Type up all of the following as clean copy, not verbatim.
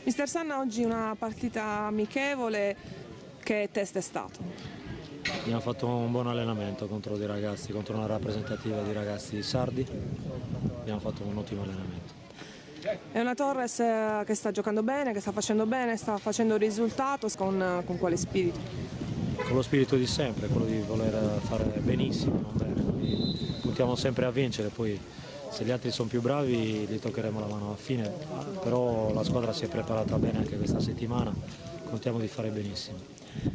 Mister Sanna, oggi una partita amichevole, che test è stato? Abbiamo fatto un buon allenamento contro dei ragazzi, contro una rappresentativa di ragazzi sardi, abbiamo fatto un ottimo allenamento. È una Torres che sta giocando bene, che sta facendo risultato, con quale spirito? Con lo spirito di sempre, quello di voler fare benissimo, non bene. Noi puntiamo sempre a vincere, poi se gli altri sono più bravi gli toccheremo la mano alla fine, però la squadra si è preparata bene anche questa settimana, contiamo di fare benissimo.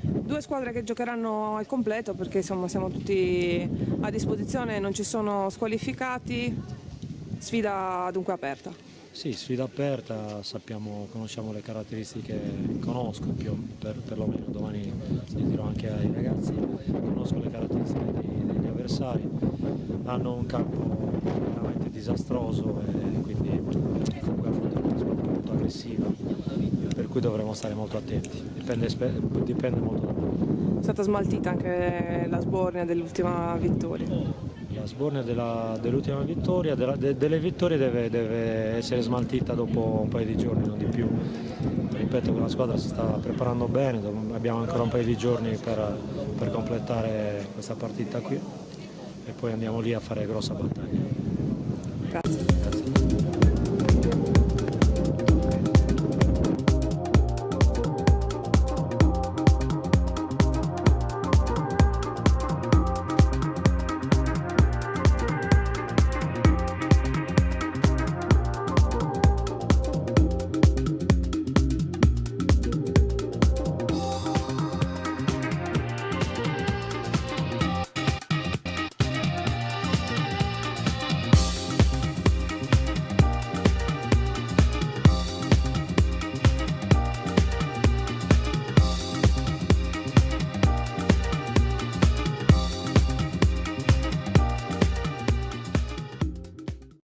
Due squadre che giocheranno al completo perché insomma, siamo tutti a disposizione, non ci sono squalificati, sfida dunque aperta. Sì, sfida aperta, conosciamo le caratteristiche, conosco perlomeno, domani le dirò anche ai ragazzi, conosco le caratteristiche degli avversari, hanno un campo veramente disastroso e quindi comunque affrontano una squadra molto aggressiva, per cui dovremo stare molto attenti, dipende molto da noi. È stata smaltita anche la sbornia dell'ultima vittoria. La sbornia dell'ultima vittoria, delle vittorie deve essere smaltita dopo un paio di giorni, non di più. Ripeto che la squadra si sta preparando bene, abbiamo ancora un paio di giorni per completare questa partita qui e poi andiamo lì a fare grossa battaglia. Grazie. Grazie.